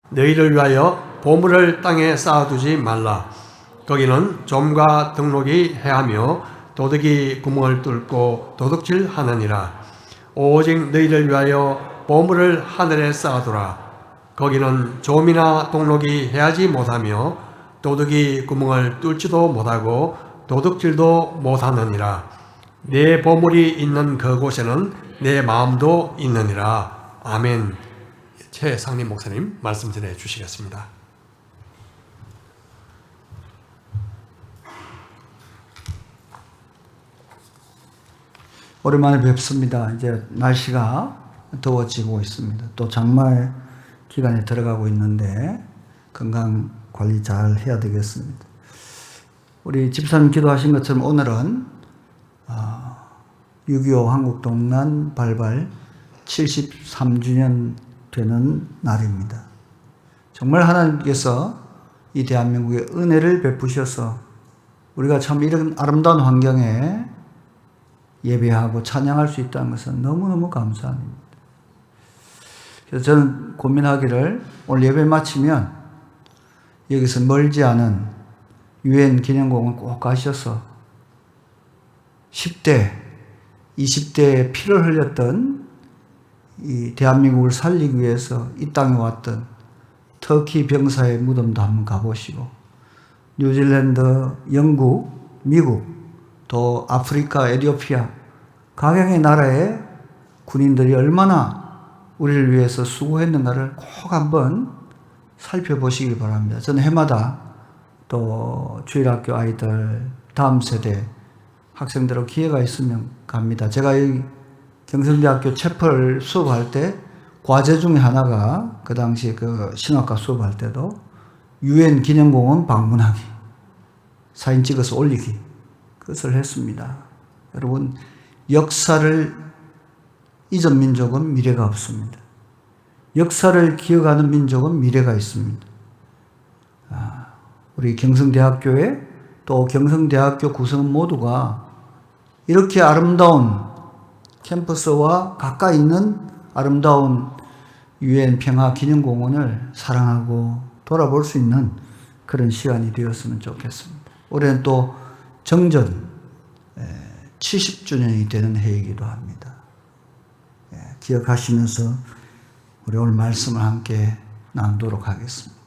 너희를 위하여 보물을 땅에 쌓아두지 말라. 거기는 좀과 등록이 해하며 도둑이 구멍을 뚫고 도둑질 하느니라. 오직 너희를 위하여 보물을 하늘에 쌓아두라. 거기는 좀이나 등록이 해하지 못하며 도둑이 구멍을 뚫지도 못하고 도둑질도 못하느니라. 내 보물이 있는 그곳에는 내 마음도 있느니라. 아멘. 최상림 목사님 말씀 전해 주시겠습니다. 오랜만에 뵙습니다. 이제 날씨가 더워지고 있습니다. 또 장마의 기간에 들어가고 있는데 건강 관리 잘 해야 되겠습니다. 우리 집사님 기도하신 것처럼 오늘은 6.25 한국동란 발발 73주년 되는 날입니다. 정말 하나님께서 이 대한민국에 은혜를 베푸셔서 우리가 참 이런 아름다운 환경에 예배하고 찬양할 수 있다는 것은 너무너무 감사합니다. 그래서 저는 고민하기를 오늘 예배 마치면 여기서 멀지 않은 유엔 기념공원 꼭 가셔서 10대, 20대에 피를 흘렸던 이 대한민국을 살리기 위해서 이 땅에 왔던 터키 병사의 무덤도 한번 가보시고 뉴질랜드, 영국, 미국, 또 아프리카, 에티오피아 각양의 나라의 군인들이 얼마나 우리를 위해서 수고했는가를 꼭 한번 살펴보시길 바랍니다. 저는 해마다 또 주일학교 아이들 다음 세대 학생들하고 기회가 있으면 갑니다. 제가 이 경성대학교 채플 수업할 때 과제 중에 하나가 그 당시 그 신학과 수업할 때도 유엔 기념공원 방문하기, 사진 찍어서 올리기, 그것을 했습니다. 여러분, 역사를 잊은 민족은 미래가 없습니다. 역사를 기억하는 민족은 미래가 있습니다. 우리 경성대학교에 또 경성대학교 구성 모두가 이렇게 아름다운 캠퍼스와 가까이 있는 아름다운 유엔 평화 기념공원을 사랑하고 돌아볼 수 있는 그런 시간이 되었으면 좋겠습니다. 올해는 또 정전 70주년이 되는 해이기도 합니다. 기억하시면서 우리 오늘 말씀을 함께 나누도록 하겠습니다.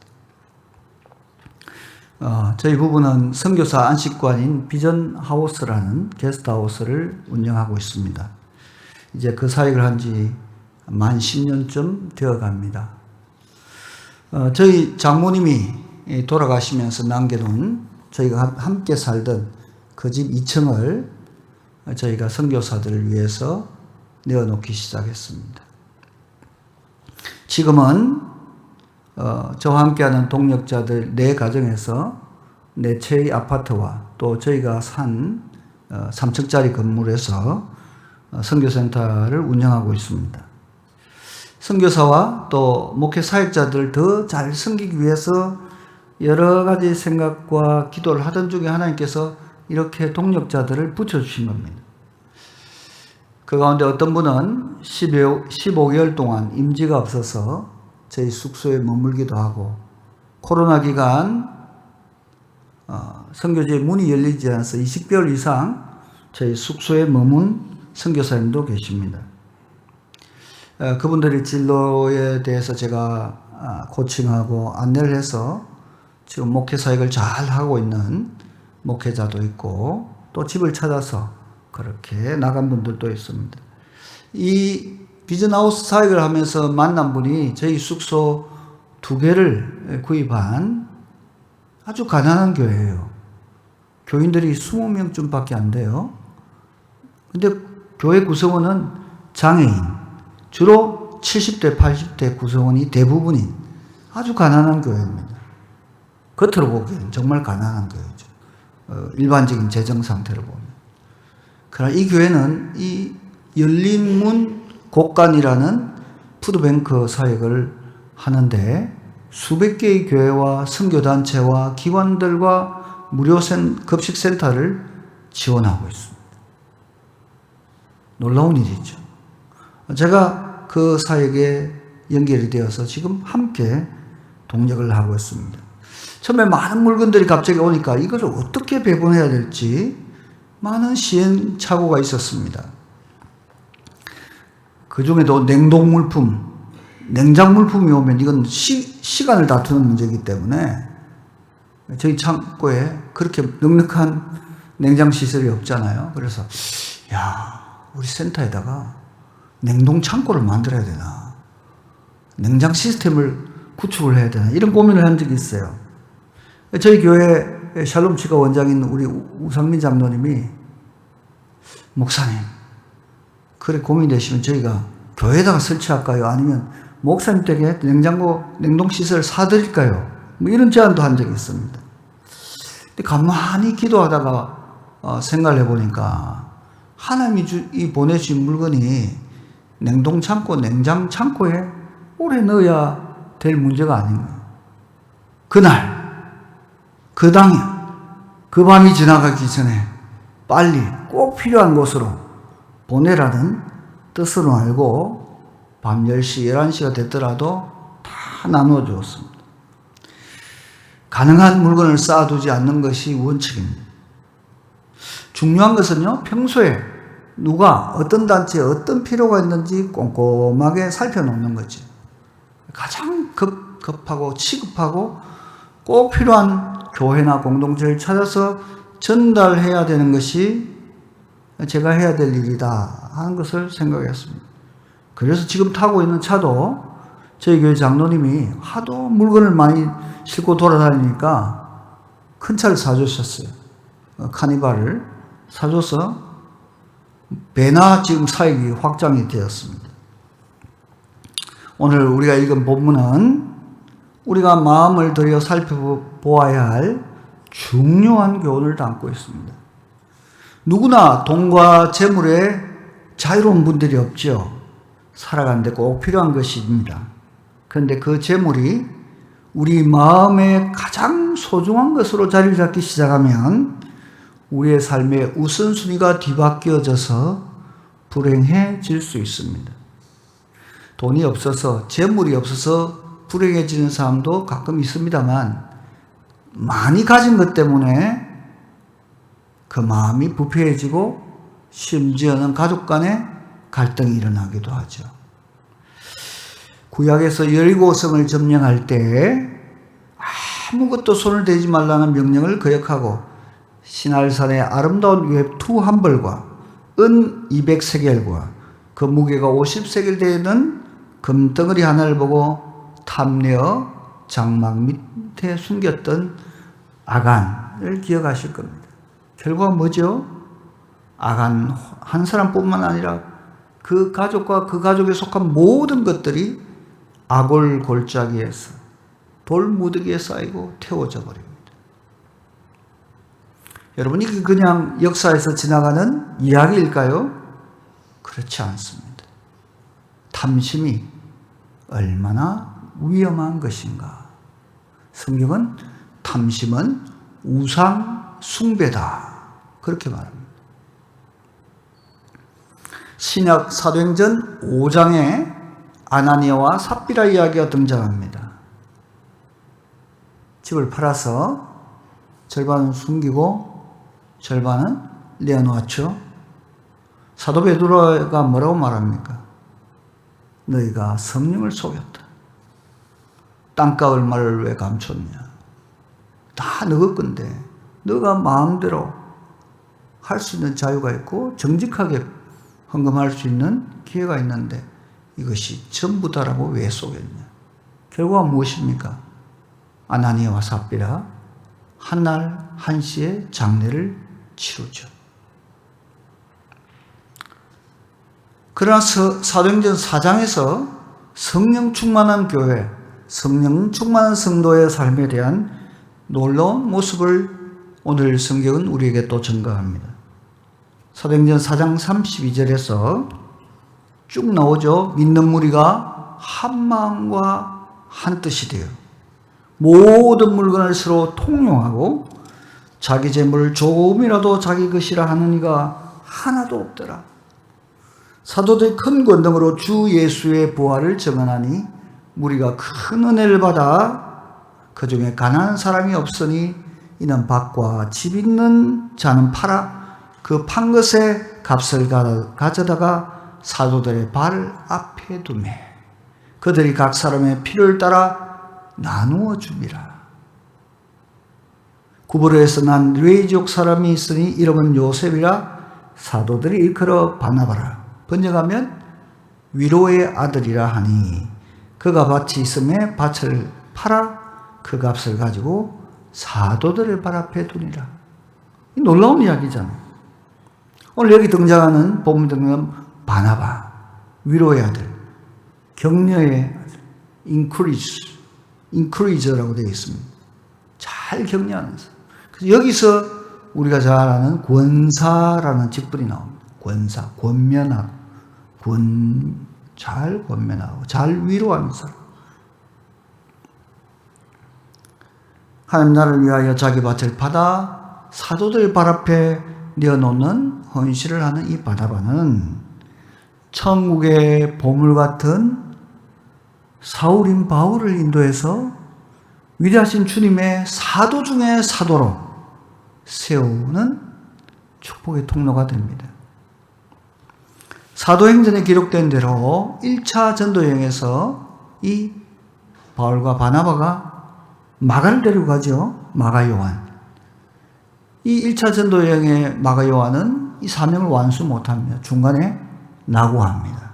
저희 부부는 선교사 안식관인 비전하우스라는 게스트하우스를 운영하고 있습니다. 이제 그 사역을 한 지 만 10년쯤 되어 갑니다. 저희 장모님이 돌아가시면서 남겨둔 저희가 함께 살던 그 집 2층을 저희가 선교사들을 위해서 내어놓기 시작했습니다. 지금은 저와 함께하는 동력자들 4가정에서 4채의 아파트와 또 저희가 산 3층짜리 건물에서 선교센터를 운영하고 있습니다. 선교사와 또 목회 사역자들 더 잘 섬기기 위해서 여러 가지 생각과 기도를 하던 중에 하나님께서 이렇게 동력자들을 붙여주신 겁니다. 그 가운데 어떤 분은 15개월 동안 임지가 없어서 저희 숙소에 머물기도 하고, 코로나 기간 선교지의 문이 열리지 않아서 20개월 이상 저희 숙소에 머문 선교사님도 계십니다. 그분들의 진로에 대해서 제가 코칭하고 안내를 해서 지금 목회 사역을 잘 하고 있는 목회자도 있고, 또 집을 찾아서 그렇게 나간 분들도 있습니다. 이 비전하우스 사역을 하면서 만난 분이 저희 숙소 2개를 구입한 아주 가난한 교회예요. 교인들이 20명쯤 안 돼요. 근데 교회 구성원은 장애인, 주로 70대, 80대 구성원이 대부분인 아주 가난한 교회입니다. 겉으로 보기에는 정말 가난한 교회죠. 일반적인 재정 상태로 보면. 그러나 이 교회는 이 열린 문 곡간이라는 푸드뱅크 사역을 하는데 수백 개의 교회와 선교단체와 기관들과 무료 급식센터를 지원하고 있습니다. 놀라운 일이죠. 제가 그 사역에 연결이 되어서 지금 함께 동력을 하고 있습니다. 처음에 많은 물건들이 갑자기 오니까 이것을 어떻게 배분해야 될지 많은 시행착오가 있었습니다. 그 중에도 냉동물품, 냉장물품이 오면 이건 시간을 다투는 문제이기 때문에 저희 창고에 그렇게 넉넉한 냉장시설이 없잖아요. 그래서 우리 센터에다가 냉동창고를 만들어야 되나, 냉장 시스템을 구축을 해야 되나, 이런 고민을 한 적이 있어요. 저희 교회 샬롬치과 원장인 우리 우상민 장로님이 목사님, 그래 고민되시면 저희가 교회에다가 설치할까요? 아니면 목사님 댁에 냉동시설을 사드릴까요? 뭐 이런 제안도 한 적이 있습니다. 근데 가만히 기도하다가 생각을 해보니까 하나님이 보내주신 물건이 냉동창고, 냉장창고에 오래 넣어야 될 문제가 아닌가. 그날, 그 당일, 그 밤이 지나가기 전에 빨리 꼭 필요한 곳으로 보내라는 뜻으로 알고 밤 10시, 11시가 됐더라도 다 나누어 주었습니다. 가능한 물건을 쌓아두지 않는 것이 원칙입니다. 중요한 것은요, 평소에 누가 어떤 단체에 어떤 필요가 있는지 꼼꼼하게 살펴놓는 거지. 가장 급하고 시급하고 꼭 필요한 교회나 공동체를 찾아서 전달해야 되는 것이 제가 해야 될 일이다 하는 것을 생각했습니다. 그래서 지금 타고 있는 차도 저희 교회 장로님이 하도 물건을 많이 싣고 돌아다니니까 큰 차를 사주셨어요. 카니발을 사줘서 배나 지금 사역이 확장이 되었습니다. 오늘 우리가 읽은 본문은 우리가 마음을 들여 살펴보아야 할 중요한 교훈을 담고 있습니다. 누구나 돈과 재물에 자유로운 분들이 없죠. 살아가는데 꼭 필요한 것입니다. 그런데 그 재물이 우리 마음의 가장 소중한 것으로 자리를 잡기 시작하면 우리의 삶의 우선순위가 뒤바뀌어져서 불행해질 수 있습니다. 돈이 없어서, 재물이 없어서 불행해지는 사람도 가끔 있습니다만, 많이 가진 것 때문에 그 마음이 부패해지고 심지어는 가족 간에 갈등이 일어나기도 하죠. 구약에서 여리고성을 점령할 때 아무것도 손을 대지 말라는 명령을 거역하고 시날산의 아름다운 웹투 한 벌과 은 200세겔과 그 무게가 50세겔 되는 금덩어리 하나를 보고 탐내어 장막 밑에 숨겼던 아간을 기억하실 겁니다. 결과가 뭐죠? 아간 한 사람뿐만 아니라 그 가족과 그 가족에 속한 모든 것들이 아골 골짜기에서 돌무더기에 쌓이고 태워져 버립니다. 여러분, 이게 그냥 역사에서 지나가는 이야기일까요? 그렇지 않습니다. 탐심이 얼마나 위험한 것인가. 성경은 탐심은 우상 숭배다, 그렇게 말합니다. 신약 사도행전 5장에 아나니아와 삽비라 이야기가 등장합니다. 집을 팔아서 절반은 숨기고 절반은 내어놓았죠. 사도 베드로가 뭐라고 말합니까? 너희가 성령을 속였다. 땅값 얼마를 왜 감췄냐? 다 너희 건데 너가 마음대로 할 수 있는 자유가 있고 정직하게 헌금할 수 있는 기회가 있는데 이것이 전부다라고 왜 속였냐? 결과가 무엇입니까? 아나니아와 삽비라 한날 한시에 장례를 치르죠. 그러나 사도행전 4장에서 성령 충만한 교회, 성령 충만한 성도의 삶에 대한 놀라운 모습을 오늘 성경은 우리에게 또 증거합니다. 사도행전 4장 32절에서 쭉 나오죠. 믿는 무리가 한 마음과 한 뜻이 되어 모든 물건을 서로 통용하고 자기 재물을 조금이라도 자기 것이라 하는 이가 하나도 없더라. 사도들의 큰 권능으로 주 예수의 부활을 증언하니 무리가 큰 은혜를 받아 그 중에 가난한 사람이 없으니 이는 밭과 집 있는 자는 팔아 그 판 것의 값을 가져다가 사도들의 발 앞에 두매 그들이 각 사람의 필요를 따라 나누어 주리라. 구브로에서 난 르웨이족 사람이 있으니 이름은 요셉이라 사도들이 일컬어 바나바라. 번역하면 위로의 아들이라 하니 그가 밭이 있음에 밭을 팔아 그 값을 가지고 사도들의 발 앞에 두니라. 이 놀라운 이야기잖아요. 오늘 여기 등장하는 본문 등장하는 바나바, 위로의 아들, 격려의 아들, encourage라고 되어 있습니다. 잘 격려하는 사람. 그래서 여기서 우리가 잘 아는 권사라는 직분이 나옵니다. 권사, 권면하고, 잘 권면하고, 잘 위로하는 사람. 하나님 나를 위하여 자기 밭을 받아 사도들 발 앞에 내어놓는 헌신을 하는 이 바나바는 천국의 보물 같은 사울인 바울을 인도해서 위대하신 주님의 사도 중의 사도로 세우는 축복의 통로가 됩니다. 사도행전에 기록된 대로 1차 전도여행에서 이 바울과 바나바가 마가를 데리고 가죠. 마가 요한. 이 1차 전도여행의 마가 요한은 이 사명을 완수 못합니다. 중간에 낙오합니다.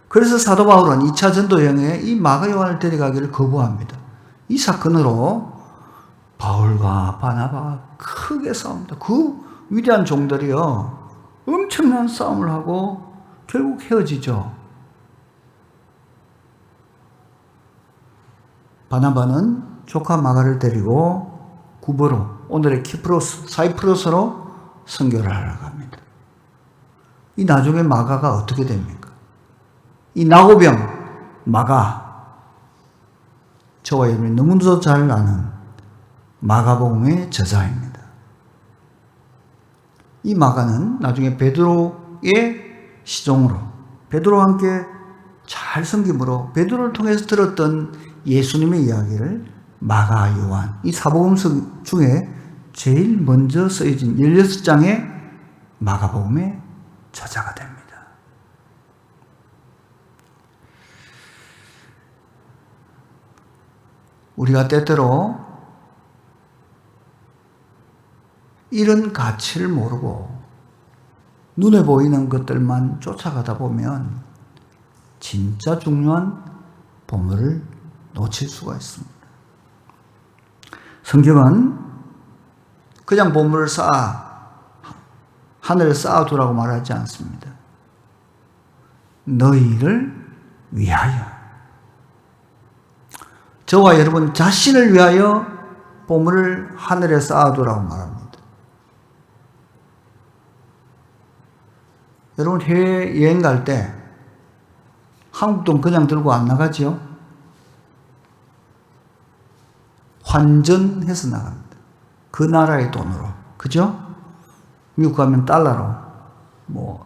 그래서 사도 바울은 2차 전도여행에 이 마가 요한을 데려가기를 거부합니다. 이 사건으로 바울과 바나바가 크게 싸웁니다. 그 위대한 종들이요, 엄청난 싸움을 하고 결국 헤어지죠. 바나바는 조카 마가를 데리고 구브로, 오늘의 키프로스, 사이프러스로 선교를 하러 갑니다. 이 나중에 마가가 어떻게 됩니까? 이 나고병 마가, 저와 여러분이 너무도 잘 아는 마가복음의 저자입니다. 이 마가는 나중에 베드로의 시종으로, 베드로와 함께 잘 섬김으로 베드로를 통해서 들었던 예수님의 이야기를 마가, 요한, 이 사복음 중에 제일 먼저 쓰여진 16장의 마가복음의 저자가 됩니다. 우리가 때때로 이런 가치를 모르고 눈에 보이는 것들만 쫓아가다 보면 진짜 중요한 보물을 놓칠 수가 있습니다. 성경은 그냥 보물을 하늘에 쌓아두라고 말하지 않습니다. 너희를 위하여, 저와 여러분 자신을 위하여 보물을 하늘에 쌓아두라고 말합니다. 여러분 해외 여행 갈 때 한국 돈 그냥 들고 안 나가지요? 환전해서 나갑니다. 그 나라의 돈으로. 그죠? 미국 가면 달러로,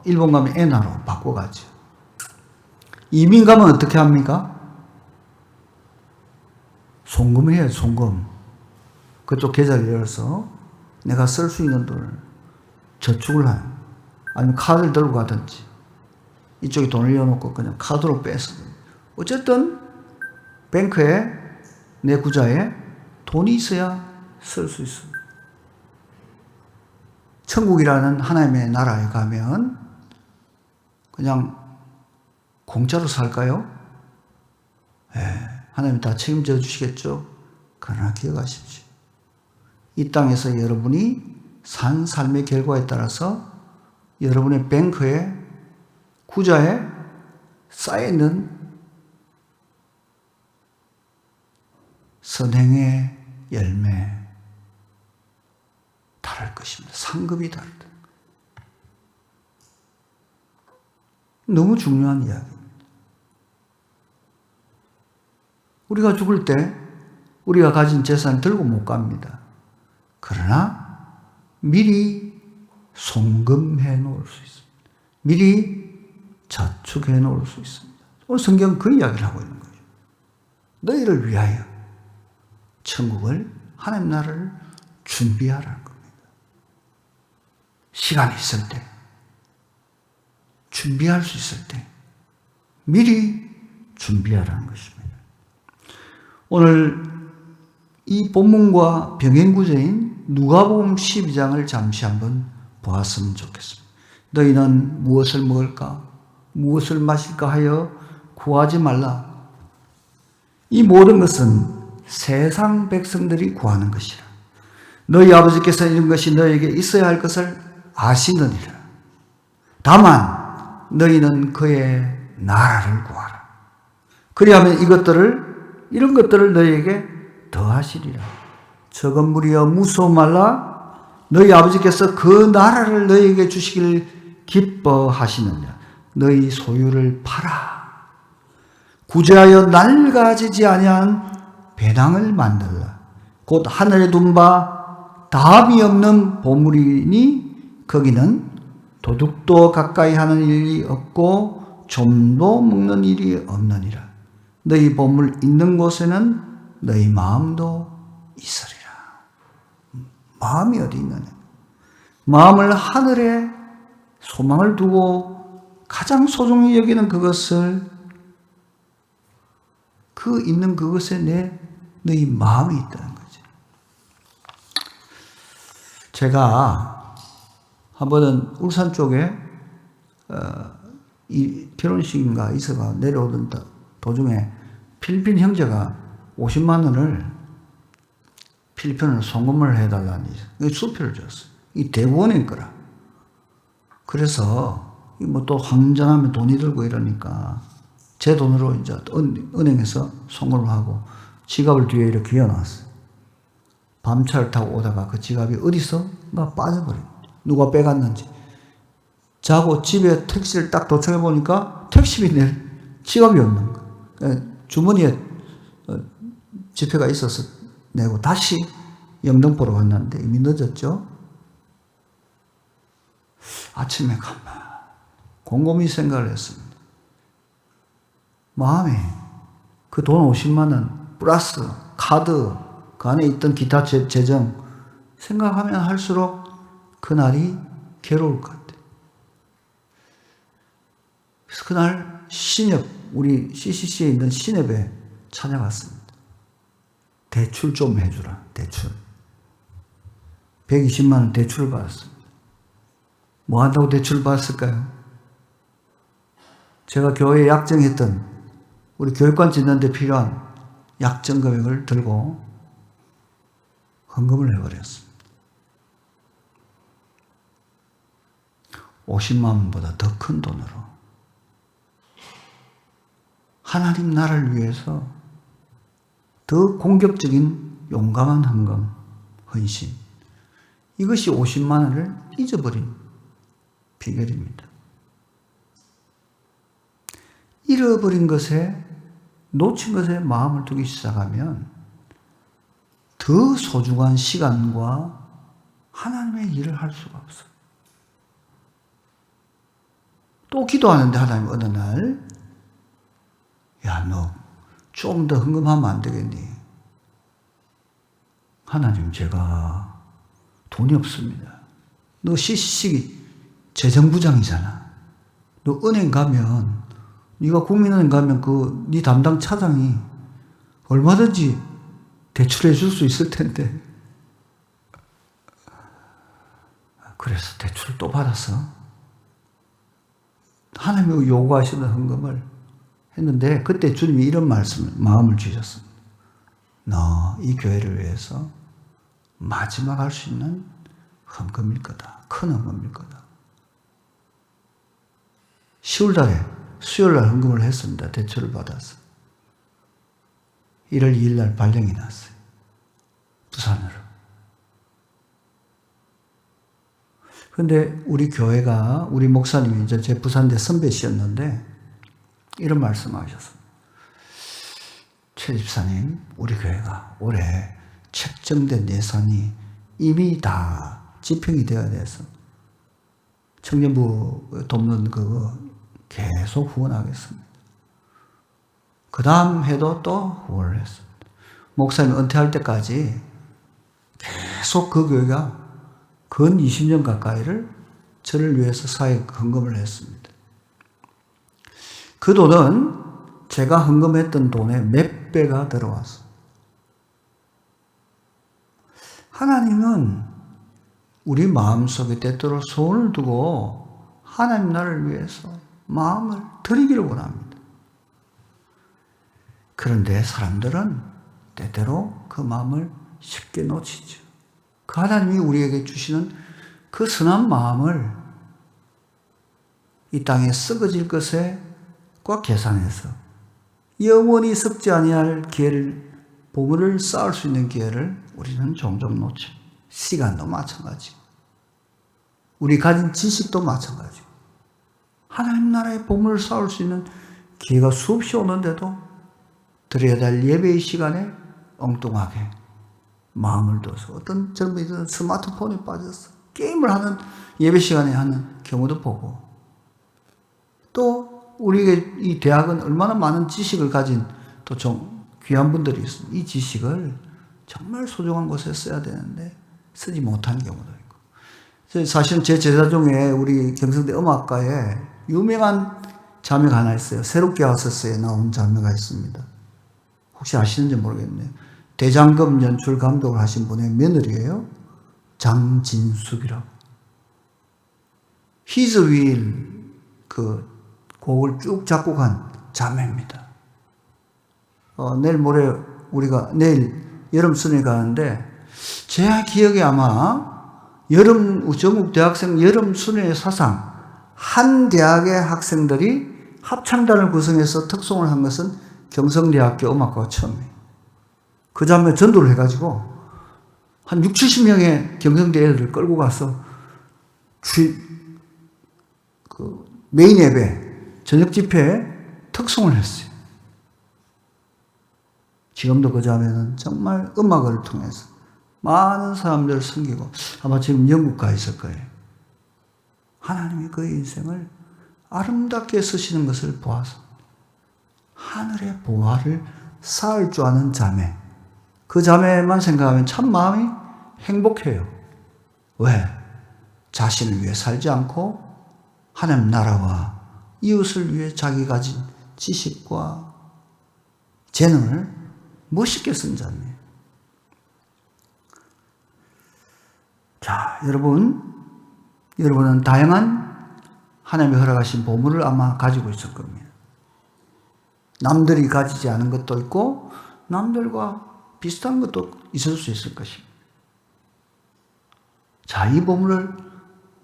일본 가면 엔화로 바꿔가죠. 이민 가면 어떻게 합니까? 송금을 해요, 송금. 그쪽 계좌를 열어서 내가 쓸 수 있는 돈을 저축을 하는, 아니면 카드를 들고 가든지, 이쪽에 돈을 넣어놓고 그냥 카드로 빼서. 어쨌든, 뱅크에, 내 구자에 돈이 있어야 쓸 수 있습니다. 천국이라는 하나님의 나라에 가면 그냥 공짜로 살까요? 하나님이 다 책임져 주시겠죠? 그러나 기억하십시오. 이 땅에서 여러분이 산 삶의 결과에 따라서 여러분의 뱅크에, 구자에 쌓여있는 선행의 열매 다를 것입니다. 상급이 다르다. 너무 중요한 이야기입니다. 우리가 죽을 때 우리가 가진 재산 들고 못 갑니다. 그러나 미리 송금해 놓을 수 있습니다. 미리 저축해 놓을 수 있습니다. 오늘 성경은 그 이야기를 하고 있는 거죠. 너희를 위하여 천국을, 하나님 나라를 준비하라는 겁니다. 시간이 있을 때, 준비할 수 있을 때 미리 준비하라는 것입니다. 오늘 이 본문과 병행구조인 누가복음 12장을 잠시 한번 보았으면 좋겠습니다. 너희는 무엇을 먹을까? 무엇을 마실까 하여 구하지 말라. 이 모든 것은 세상 백성들이 구하는 것이라. 너희 아버지께서 이런 것이 너희에게 있어야 할 것을 아시느니라. 다만 너희는 그의 나라를 구하라. 그리하면 이런 것들을 너희에게 더하시리라. 적은 무리여 무서워 말라. 너희 아버지께서 그 나라를 너희에게 주시길 기뻐하시느냐. 너희 소유를 팔아 구제하여 낡아지지 아니한 배당을 만들라. 곧 하늘에 둔 바 다함이 없는 보물이니 거기는 도둑도 가까이 하는 일이 없고 좀도 먹는 일이 없느니라. 너희 보물 있는 곳에는 너희 마음도 있으리라. 마음이 어디 있느냐? 마음을 하늘에 소망을 두고 가장 소중히 여기는 그것을, 그 있는 그것에 너희 마음이 있다는 거지. 제가 한 번은 울산 쪽에 이 결혼식인가 있어가 내려오던 도중에 필리핀 형제가 50만 원을 필리핀으로 송금을 해달라니 수표를 줬어요. 이 대부원인 거라. 그래서 뭐 또 환전하면 돈이 들고 이러니까 제 돈으로 이제 은행에서 송금을 하고 지갑을 뒤에 이렇게 이어놨어요. 밤차를 타고 오다가 그 지갑이 어디서 막 빠져버려요. 누가 빼갔는지. 자고 집에 택시를 딱 도착해 보니까 택시비 낼 지갑이 없는 거예요. 주머니에 지폐가 있어서 내고 다시 영등포로 갔는데 이미 늦었죠. 아침에 가만 곰곰이 생각을 했습니다. 마음에 그 돈 50만 원 플러스 카드 그 안에 있던 기타 재정 생각하면 할수록 그날이 괴로울 것 같아요. 그래서 그날 신협, 우리 CCC에 있는 신협에 찾아갔습니다. 대출 좀 해주라. 대출. 120만 원 대출을 받았습니다. 뭐 한다고 대출을 받았을까요? 제가 교회에 약정했던 우리 교육관 짓는 데 필요한 약정 금액을 들고 헌금을 해버렸습니다. 50만 원보다 더 큰 돈으로 하나님 나라를 위해서 더 공격적인 용감한 헌금, 헌신, 이것이 50만 원을 잊어버린 비결입니다. 잃어버린 것에, 놓친 것에 마음을 두기 시작하면 더 소중한 시간과 하나님의 일을 할 수가 없어요. 또 기도하는데 하나님 어느 날, 야, 너 좀 더 헌금하면 안 되겠니? 하나님, 제가 돈이 없습니다. 너 CCC 재정부장이잖아. 너 은행 가면, 네가 국민은행 가면 네 담당 차장이 얼마든지 대출해 줄 수 있을 텐데. 그래서 대출을 또 받아서 하나님이 요구하시는 헌금을 했는데, 그때 주님이 이런 마음을 주셨습니다. 너 이 교회를 위해서 마지막 할 수 있는 헌금일 거다. 큰 헌금일 거다. 10월 달에 수요일 날 헌금을 했습니다. 대출을 받아서. 1월 2일 날 발령이 났어요. 부산으로. 그런데 우리 교회가, 우리 목사님이 이제 제 부산대 선배시였는데 이런 말씀하셨습니다. 최 집사님, 우리 교회가 올해 책정된 예산이 이미 다 집행이 되어야 돼서 청년부 돕는 그거 계속 후원하겠습니다. 그 다음 해도 또 후원을 했습니다. 목사님 은퇴할 때까지 계속 그 교회가 근 20년 가까이를 저를 위해서 사회에 헌금을 했습니다. 그 돈은 제가 헌금했던 돈의 몇 배가 들어왔어요. 하나님은 우리 마음속에 때때로 소원을 두고 하나님 나라를 위해서 마음을 드리기를 원합니다. 그런데 사람들은 때때로 그 마음을 쉽게 놓치죠. 그 하나님이 우리에게 주시는 그 선한 마음을 이 땅에 썩어질 것에 꼭 계산해서 영원히 썩지 아니할 기회를, 보물을 쌓을 수 있는 기회를 우리는 종종 놓쳐. 시간도 마찬가지고 우리 가진 지식도 마찬가지고 하나님 나라의 보물을 쌓을 수 있는 기회가 수없이 오는데도 드려야 될 예배의 시간에 엉뚱하게 마음을 둬서 어떤 젊은이들은 스마트폰에 빠져서 게임을 하는 예배 시간에 하는 경우도 보고, 또 우리에게 이 대학은 얼마나 많은 지식을 가진 또 귀한 분들이 있습니다. 이 지식을 정말 소중한 곳에 써야 되는데 쓰지 못하는 경우도 있고. 사실은 제 제자 중에 우리 경성대 음악가에 유명한 자매가 하나 있어요. 새롭게 하소서에 나온 자매가 있습니다. 혹시 아시는지 모르겠네요. 대장금 연출 감독을 하신 분의 며느리예요. 장진숙이라고. His Will 그 곡을 쭉 작곡한 자매입니다. 내일 모레 우리가 내일 여름 수련회 가는데 제 기억에 아마 전국 대학생 여름 수련회 사상 한 대학의 학생들이 합창단을 구성해서 특송을 한 것은 경성대학교 음악과가 처음이에요. 그 자매 전도를 해가지고 한 60, 70명의 경성대 애들을 끌고 가서 메인 예배, 저녁 집회에 특송을 했어요. 지금도 그 자매는 정말 음악을 통해서 많은 사람들을 섬기고 아마 지금 영국 가 있을 거예요. 하나님이 그의 인생을 아름답게 쓰시는 것을 보아서 하늘의 보화를 쌓을 줄 아는 자매, 그 자매만 생각하면 참 마음이 행복해요. 왜? 자신을 위해 살지 않고 하나님 나라와 이웃을 위해 자기 가진 지식과 재능을 멋있게 쓴 자매예요. 자, 여러분은 다양한 하나님이 허락하신 보물을 아마 가지고 있을 겁니다. 남들이 가지지 않은 것도 있고 남들과 비슷한 것도 있을 수 있을 것입니다. 자, 이 보물을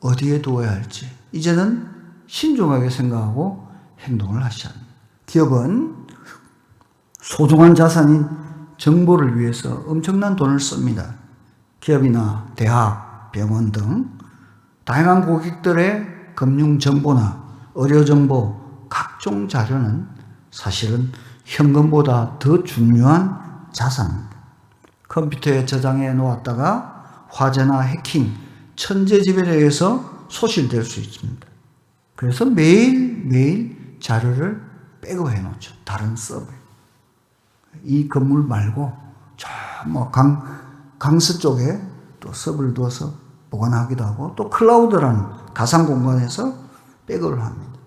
어디에 두어야 할지 이제는 신중하게 생각하고 행동을 하셔야 합니다. 기업은 소중한 자산인 정보를 위해서 엄청난 돈을 씁니다. 기업이나 대학, 병원 등 다양한 고객들의 금융 정보나 의료 정보, 각종 자료는 사실은 현금보다 더 중요한 자산입니다. 컴퓨터에 저장해 놓았다가 화재나 해킹, 천재지변에 의해서 소실될 수 있습니다. 그래서 매일매일 자료를 백업해 놓죠. 다른 서버. 이 건물 말고 저 강서 쪽에 또 서버를 두어서 보관하기도 하고, 또 클라우드라는 가상 공간에서 백업을 합니다.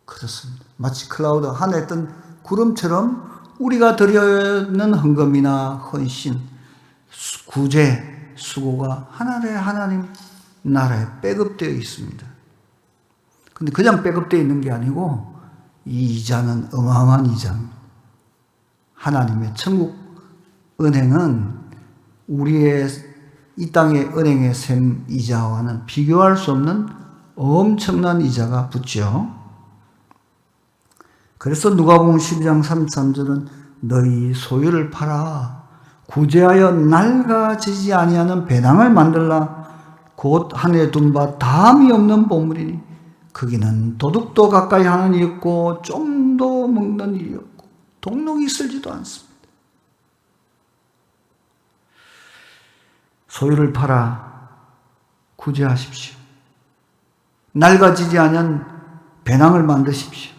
그렇습니다. 마치 클라우드 하늘에 뜬 구름처럼 우리가 드리는 헌금이나 헌신, 구제, 수고가 하나님 나라에 백업되어 있습니다. 근데 그냥 백업되어 있는 게 아니고 이 이자는 어마어마한 이자입니다. 하나님의 천국 은행은 우리의 이 땅의 은행의 셈 이자와는 비교할 수 없는 엄청난 이자가 붙죠. 그래서 누가복음 12장 33절은 너희 소유를 팔아 구제하여 낡아지지 아니하는 배낭을 만들라. 곧 하늘에 둔 바 다함이 없는 보물이니 거기는 도둑도 가까이 하는 일이 없고 좀도 먹는 일이 없고 동록이 쓸지도 않습니다. 소유를 팔아 구제하십시오. 낡아지지 않은 배낭을 만드십시오.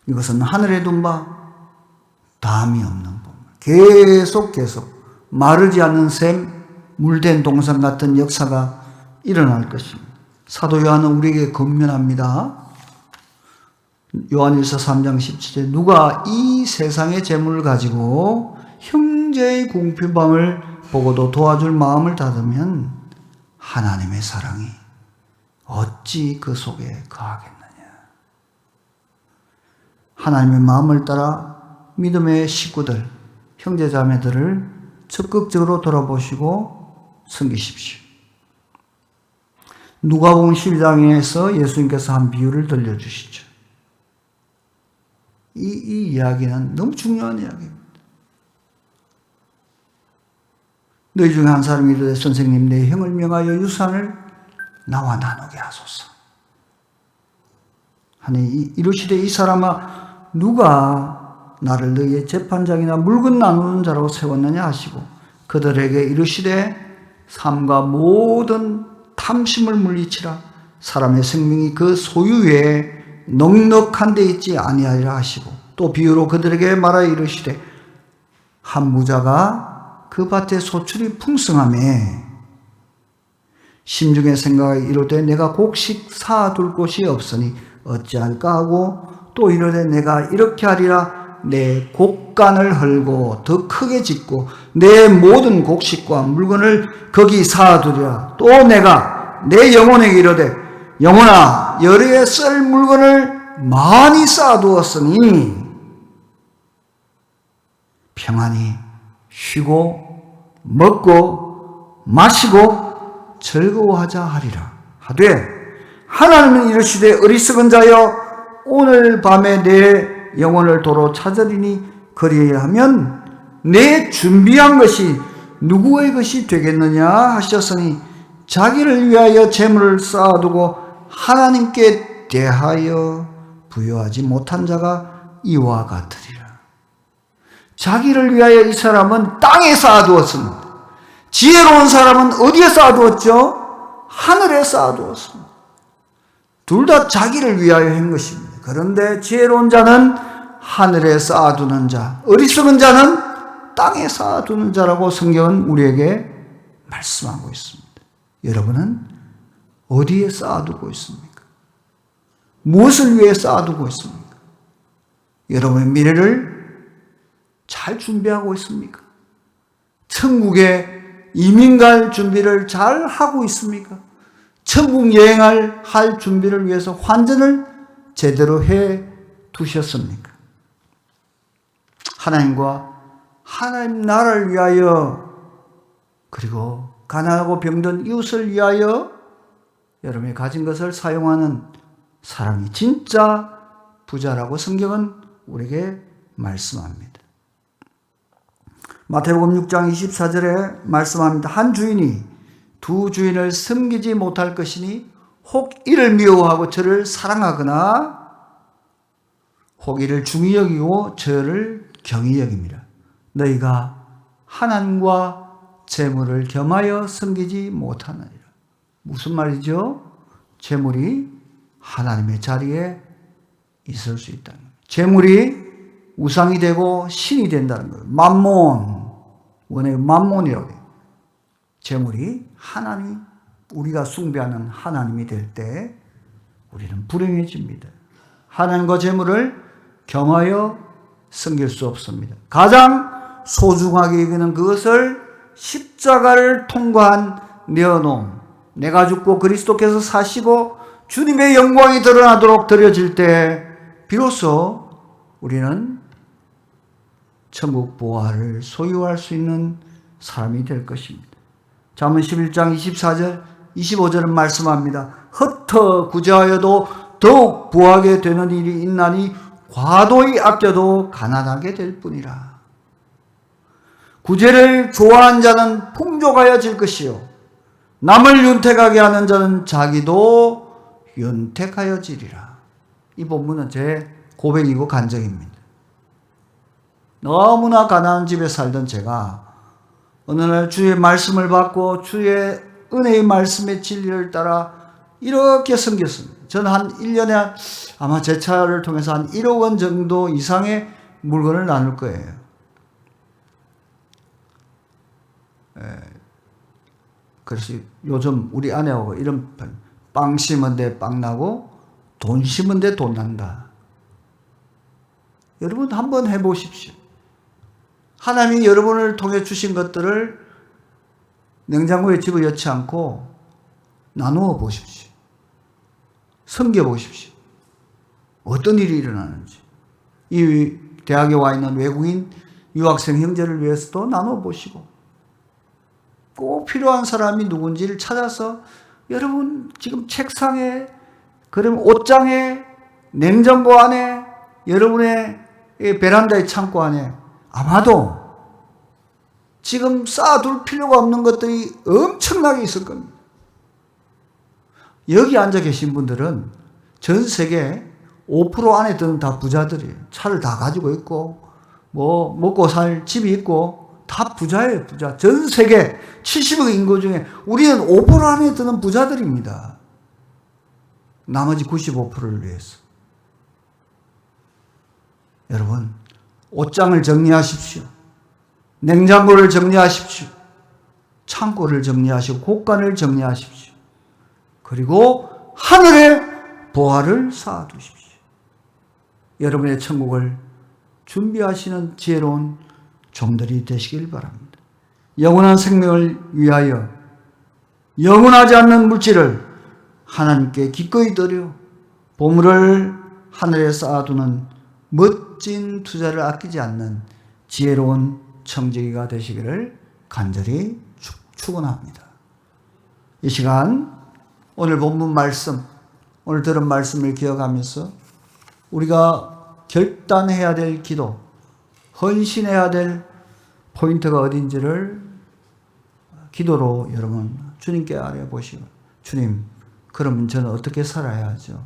이것은 하늘에 둔 바 담이 없는 보물. 계속 마르지 않는 샘, 물된 동상 같은 역사가 일어날 것입니다. 사도 요한은 우리에게 권면합니다. 요한일서 3장 17절 누가 이 세상의 재물을 가지고 형제의 궁핍함을 보고도 도와줄 마음을 닫으면 하나님의 사랑이 어찌 그 속에 거하겠느냐. 하나님의 마음을 따라 믿음의 식구들, 형제자매들을 적극적으로 돌아보시고 섬기십시오. 누가복음 12장에서 예수님께서 한 비유를 들려주시죠. 이 이야기는 너무 중요한 이야기입니다. 너희 중에 한 사람이 이르되 선생님 내 형을 명하여 유산을 나와 나누게 하소서. 하니 이르시되 이 사람아 누가 나를 너희의 재판장이나 물건 나누는 자로 세웠느냐 하시고 그들에게 이르시되 삶과 모든 탐심을 물리치라. 사람의 생명이 그 소유에 넉넉한 데 있지 아니하리라 하시고 또 비유로 그들에게 말하여 이르시되 한 무자가 그 밭에 소출이 풍성하매 심중에 생각하여 이르되 내가 곡식 쌓아둘 곳이 없으니 어찌할까 하고 또 이르되 내가 이렇게 하리라. 내 곡간을 헐고 더 크게 짓고 내 모든 곡식과 물건을 거기 쌓아두리라. 또 내가 내 영혼에게 이르되 영혼아 여리에 쓸 물건을 많이 쌓아두었으니 평안히 쉬고 먹고 마시고 즐거워하자 하리라. 하되 하나님은 이르시되 어리석은 자여 오늘 밤에 내 영혼을 도로 찾으리니 그리하면 내 준비한 것이 누구의 것이 되겠느냐 하셨으니 자기를 위하여 재물을 쌓아두고 하나님께 대하여 부여하지 못한 자가 이와 같으리라. 자기를 위하여 이 사람은 땅에 쌓아두었습니다. 지혜로운 사람은 어디에 쌓아두었죠? 하늘에 쌓아두었습니다. 둘 다 자기를 위하여 한 것입니다. 그런데 지혜로운 자는 하늘에 쌓아두는 자, 어리석은 자는 땅에 쌓아두는 자라고 성경은 우리에게 말씀하고 있습니다. 여러분은 어디에 쌓아두고 있습니까? 무엇을 위해 쌓아두고 있습니까? 여러분의 미래를 잘 준비하고 있습니까? 천국에 이민 갈 준비를 잘 하고 있습니까? 천국 여행할 할 준비를 위해서 환전을 제대로 해 두셨습니까? 하나님과 하나님 나라를 위하여 그리고 가난하고 병든 이웃을 위하여 여러분이 가진 것을 사용하는 사람이 진짜 부자라고 성경은 우리에게 말씀합니다. 마태복음 6장 24절에 말씀합니다. 한 주인이 두 주인을 섬기지 못할 것이니 혹 이를 미워하고 저를 사랑하거나 혹 이를 중히 여기고 저를 경히 여깁니다. 너희가 하나님과 재물을 겸하여 섬기지 못하느니라. 무슨 말이죠? 재물이 하나님의 자리에 있을 수 있다는 거예요. 재물이 우상이 되고 신이 된다는 거예요. 맘몬, 원래 맘몬이라고 해요. 재물이 하나님, 우리가 숭배하는 하나님이 될 때 우리는 불행해집니다. 하나님과 재물을 겸하여 섬길 수 없습니다. 가장 소중하게 여기는 그것을 십자가를 통과한 내어놓음, 내가 죽고 그리스도께서 사시고 주님의 영광이 드러나도록 드려질 때 비로소 우리는 천국 보화를 소유할 수 있는 사람이 될 것입니다. 잠언 11장 24절 25절은 말씀합니다. 흩어 구제하여도 더욱 부하게 되는 일이 있나니 과도히 아껴도 가난하게 될 뿐이라. 구제를 좋아하는 자는 풍족하여질 것이요 남을 윤택하게 하는 자는 자기도 윤택하여지리라. 이 본문은 제 고백이고 간증입니다. 너무나 가난한 집에 살던 제가 어느 날 주의 말씀을 받고 주의 은혜의 말씀의 진리를 따라 이렇게 섬겼습니다. 저는 한 1년에 아마 제 차를 통해서 한 1억 원 정도 이상의 물건을 나눌 거예요. 그래서 요즘 우리 아내하고 이런 빵 심은 데 빵 나고 돈 심은 데 돈 난다. 여러분 한번 해보십시오. 하나님이 여러분을 통해 주신 것들을 냉장고에 집어넣지 않고 나누어 보십시오. 섬겨 보십시오. 어떤 일이 일어나는지. 이 대학에 와 있는 외국인 유학생 형제를 위해서도 나누어 보시고 꼭 필요한 사람이 누군지를 찾아서 여러분 지금 책상에 그러면 옷장에 냉장고 안에 여러분의 베란다의 창고 안에 아마도 지금 쌓아둘 필요가 없는 것들이 엄청나게 있을 겁니다. 여기 앉아 계신 분들은 전 세계 5% 안에 드는 다 부자들이에요. 차를 다 가지고 있고 뭐 먹고 살 집이 있고 다 부자예요. 부자. 전 세계 70억 인구 중에 우리는 5% 안에 드는 부자들입니다. 나머지 95%를 위해서. 여러분 옷장을 정리하십시오. 냉장고를 정리하십시오. 창고를 정리하시고 곳간을 정리하십시오. 그리고 하늘에 보화를 쌓아두십시오. 여러분의 천국을 준비하시는 지혜로운 종들이 되시길 바랍니다. 영원한 생명을 위하여 영원하지 않는 물질을 하나님께 기꺼이 드려 보물을 하늘에 쌓아두는 멋진 투자를 아끼지 않는 지혜로운 청지기가 되시기를 간절히 축원합니다. 이 시간 오늘 본문 말씀, 오늘 들은 말씀을 기억하면서 우리가 결단해야 될 기도, 헌신해야 될 포인트가 어딘지를 기도로 여러분 주님께 아뢰보시고, 주님, 그러면 저는 어떻게 살아야 하죠?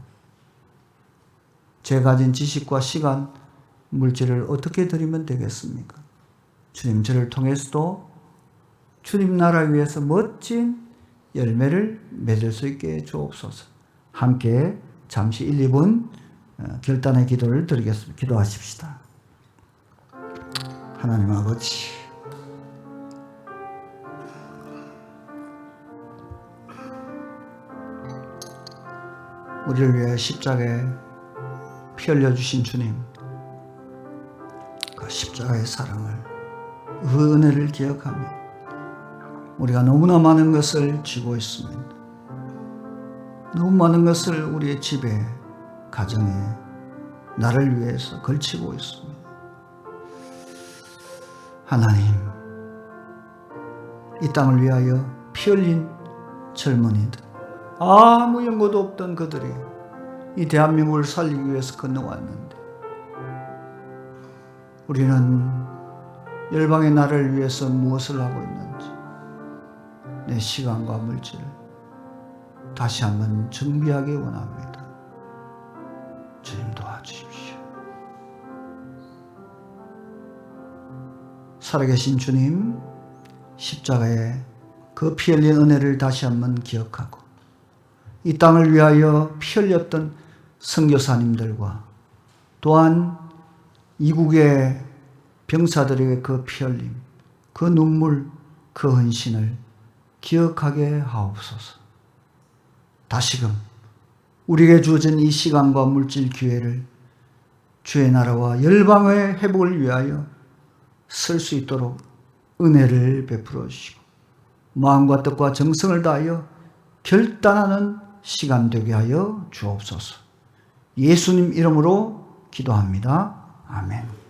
제가 가진 지식과 시간, 물질을 어떻게 드리면 되겠습니까? 주님, 저를 통해서도 주님 나라 위해서 멋진 열매를 맺을 수 있게 해 주옵소서. 함께 잠시 1, 2분 결단의 기도를 드리겠습니다. 기도하십시다. 하나님 아버지, 우리를 위해 십자가에 피 흘려주신 주님, 그 십자가의 사랑을, 그 은혜를 기억하며 우리가 너무나 많은 것을 쥐고 있습니다. 너무 많은 것을 우리의 집에, 가정에, 나를 위해서 걸치고 있습니다. 하나님, 이 땅을 위하여 피 흘린 젊은이들, 아무 연고도 없던 그들이 이 대한민국을 살리기 위해서 건너왔는데, 우리는 열방의 나라를 위해서 무엇을 하고 있는지 내 시간과 물질을 다시 한번 정비하기 원합니다. 주님 도와주십시오. 살아계신 주님, 십자가에 그 피 흘린 은혜를 다시 한번 기억하고 이 땅을 위하여 피 흘렸던 선교사님들과 또한 이국의 병사들에게 그 피 흘림, 그 눈물, 그 헌신을 기억하게 하옵소서. 다시금 우리에게 주어진 이 시간과 물질 기회를 주의 나라와 열방의 회복을 위하여 쓸 수 있도록 은혜를 베풀어 주시고 마음과 뜻과 정성을 다하여 결단하는 시간 되게 하여 주옵소서. 예수님 이름으로 기도합니다. 아멘.